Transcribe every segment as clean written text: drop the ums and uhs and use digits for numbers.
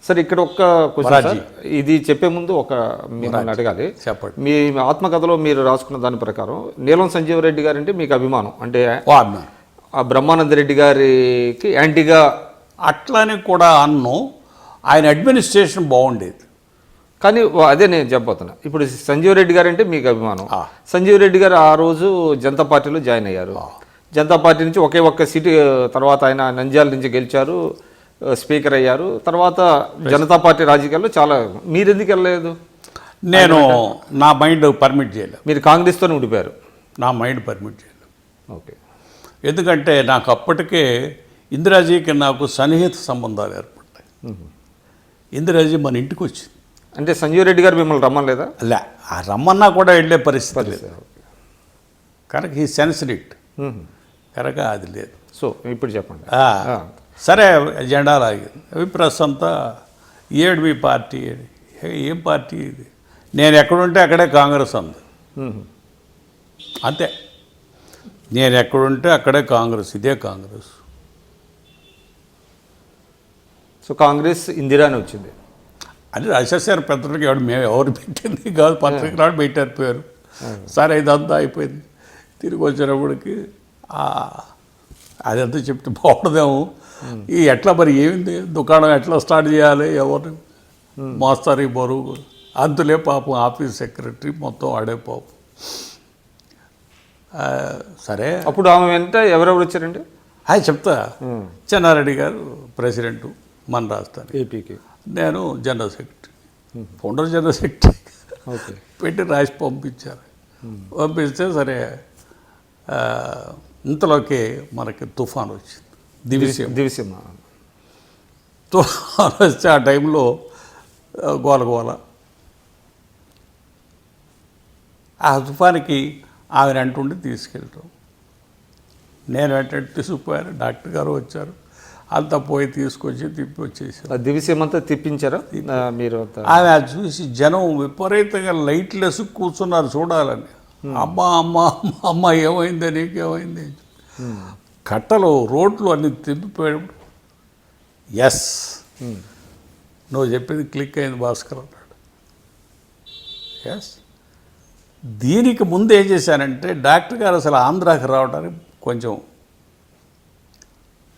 Sir ఇక్కడ ఒక్క question sir, ఇది చెప్పే ముందు ఒక మిమ్మల్ని అడగాలి. చెప్పండి. మీ ఆత్మకథలో మీరు రాసుకున్న దాని ప్రకారం నీలం సంజీవ్ రెడ్డి గారు అంటే మీకు అభిమానం, అంటే ఆ బ్రహ్మానంద రెడ్డి గారికి యాంటీగా అట్లని కూడా అన్ను. ఆయన అడ్మినిస్ట్రేషన్ బాగుండేది. కానీ అదే నేను చెప్పబోతున్నా. ఇప్పుడు సంజీవ్ రెడ్డి గారు అంటే మీకు అభిమానం. సంజీవ్ రెడ్డి గారు ఆ రోజు జనతా పార్టీలో జాయిన్ అయ్యారు. జనతా పార్టీ నుంచి ఒకే ఒక్క సీటు తర్వాత ఆయన నంద్యాల నుంచి గెలిచారు, స్పీకర్ అయ్యారు. తర్వాత జనతా పార్టీ రాజకీయాల్లో చాలా. మీరు ఎందుకు వెళ్ళలేదు? నేను నా మైండ్ పర్మిట్ చేయలేదు. మీరు కాంగ్రెస్తోనే ఉండిపోయారు. నా మైండ్ పర్మిట్ చేయలేదు. ఓకే. ఎందుకంటే నాకు అప్పటికే ఇందిరాజీకి నాకు సన్నిహిత సంబంధాలు ఏర్పడ్డాయి. ఇందిరాజీ మన ఇంటికి వచ్చింది. అంటే సంజీవ్ రెడ్డి గారు మిమ్మల్ని రమ్మలేదా? లే, ఆ రమ్మన్నా కూడా వెళ్ళే పరిస్థితి లేదు. కనుక ఈ సెన్స్డ్ ఇట్. కనుక అది లేదు. సో ఇప్పుడు చెప్పండి. సరే, జెండా లాగింది. ప్రెస్ అంతా ఏడు మీ పార్టీ అని. ఏం పార్టీ ఇది? నేను ఎక్కడుంటే అక్కడే కాంగ్రెస్ అంది. అంతే. నేను ఎక్కడుంటే అక్కడే కాంగ్రెస్, ఇదే కాంగ్రెస్. సో కాంగ్రెస్ ఇందిరాని వచ్చింది అది రాసేసారు పత్రిక. మేము ఎవరు పెట్టింది కాదు, పత్రిక నాడు పెట్టారు పేరు. సరే, ఇదంతా అయిపోయింది. తిరిగి వచ్చినప్పటికి అదంతా చెప్తే బాగుండదేమో. ఈ ఎట్లా మరి ఏమింది, దుకాణం ఎట్లా స్టార్ట్ చేయాలి, ఎవరు మోస్తారు ఈ బరువు, అంతులే పాపం ఆఫీస్ సెక్రటరీ మొత్తం ఆడే పాపం. సరే, అప్పుడు ఆమె వెంట ఎవరెవరు వచ్చారండి? చెప్తా. చెన్నారెడ్డి గారు ప్రెసిడెంటు మన రాష్ట్రానికి, ఏపీకి. నేను general secretary, founder general secretary. పెట్టి రాసి పంపించారు. పంపిస్తే సరే, ఇంతలోకి మనకి తుఫాన్ వచ్చింది. దివిసీమ తుఫాన్ వస్తే ఆ టైంలో గోలగోల. ఆ తుఫానికి ఆమెను అంటుండి తీసుకెళ్ళటం. నేను వెంటనే తీసుకుపోయాను. డాక్టర్ గారు వచ్చారు. అంతా పోయి తీసుకొచ్చి తిప్పి వచ్చేసారు. దివిసీమంతా తిప్పించారా మీరు? ఆమె చూసి జనం విపరీతంగా లైట్లెస్ కూర్చున్నారు చూడాలని. అమ్మ అమ్మ అమ్మ ఏమైంది, నీకేమైంది? కట్టలు రోడ్లు అన్ని తిప్పిపోయాడు. ఎస్, నువ్వు చెప్పింది క్లిక్ అయింది భాస్కర్ అన్నాడు. ఎస్. దీనికి ముందు ఏం చేశానంటే డాక్టర్ గారు అసలు ఆంధ్రాకి రావడానికి కొంచెం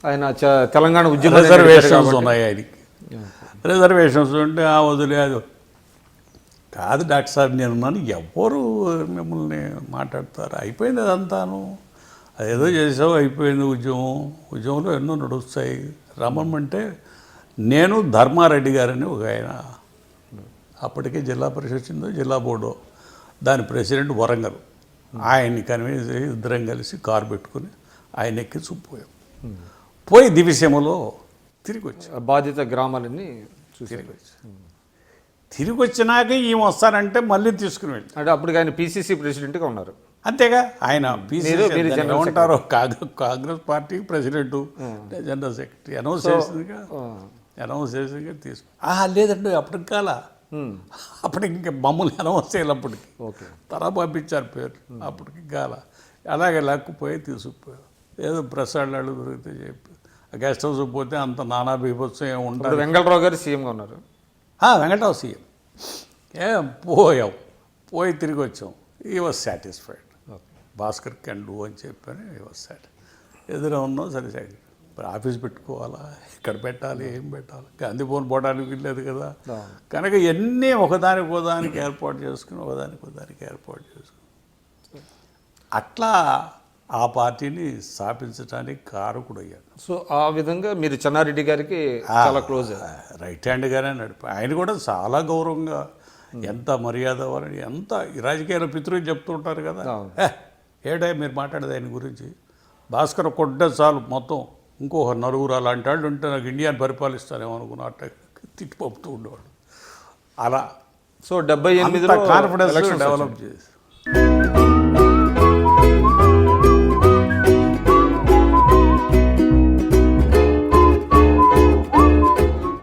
ఆయన తెలంగాణ ఉద్యమ రిజర్వేషన్స్ ఉన్నాయి ఆయనకి. రిజర్వేషన్స్ ఉంటే వదిలేదు. కాదు డాక్టర్ సార్, నేనున్నాను, ఎవరు మిమ్మల్ని మాట్లాడతారు? అయిపోయింది అదంతాను, అదేదో చేసావు, అయిపోయింది. ఉద్యమంలో ఎన్నో నడుస్తాయి, రమ్మమంటే. నేను ధర్మారెడ్డి గారని ఒక ఆయన, అప్పటికే జిల్లా పరిషత్ జిల్లా బోర్డు, దాని ప్రెసిడెంట్ వరంగల్, ఆయన్ని కన్విన్స్ చేసి ఇద్దరం కలిసి కారు పెట్టుకుని ఆయన ఎక్కి చూపోయాం. పోయి దివిసీమలో తిరిగి వచ్చి బాధిత గ్రామాలన్నీ చూసి తిరిగి వచ్చినాక ఈమె వస్తానంటే మళ్ళీ తీసుకుని వెళ్ళి. అంటే అప్పుడు ఆయన పీసీసీ ప్రెసిడెంట్గా ఉన్నారు. అంతేగా, ఆయన ఏమంటారు, కాంగ్రెస్ పార్టీకి ప్రెసిడెంట్, జనరల్ సెక్రటరీ. అనౌన్స్ చేసిందిగా తీసుకు. లేదండి అప్పటికి కాల, అప్పటికి ఇంకా మమ్మల్ని అనౌన్స్ చేయాలప్పటికి. తర్వాత పంపించారు పేరు, అప్పటికి కాల. అలాగే లేకపోయి తీసుకుపోయారు. ఏదో ప్రసాదాలు దొరికితే చెప్పి గెస్ట్ హౌస్ పోతే అంత నానా బీభత్సం ఏమి ఉంటారు. వెంకటరావు గారు సీఎంగా ఉన్నారు. వెంకటరావు సీఎం. పోయి తిరిగి వచ్చాం. ఈ was satisfied. Bhaskar can do అని చెప్పని ఈ వాజ్ సాటిస్ఫైడ్. ఎదురు ఉన్నాం. సరే, ఆఫీస్ పెట్టుకోవాలా, ఇక్కడ పెట్టాలి, ఏం పెట్టాలి, గాంధీ భవన్ పోవడానికి లేదు కదా. కనుక ఇవన్నీ ఒకదానికి ఏర్పాటు చేసుకుని ఏర్పాటు చేసుకుని అట్లా ఆ పార్టీని స్థాపించడానికి కారకుడు అయ్యాడు. సో ఆ విధంగా మీరు చెన్నారెడ్డి గారికి చాలా క్లోజ్. రైట్ హ్యాండ్గానే ఆయన కూడా చాలా గౌరవంగా, ఎంత మర్యాద వారని, ఎంత రాజకీయాల పితృని చెప్తుంటారు కదా. ఏడా మీరు మాట్లాడేది ఆయన గురించి, భాస్కర్ కొట్టే చాలు మొత్తం ఇంకొక నలుగురు అలాంటి వాళ్ళు ఉంటే నాకు ఇండియాని పరిపాలిస్తానేమో అనుకున్న అట్ట తిట్టి పంపుతూ ఉండేవాడు. అలా. సో 78లో కాన్ఫిడెన్స్ డెవలప్ చేసి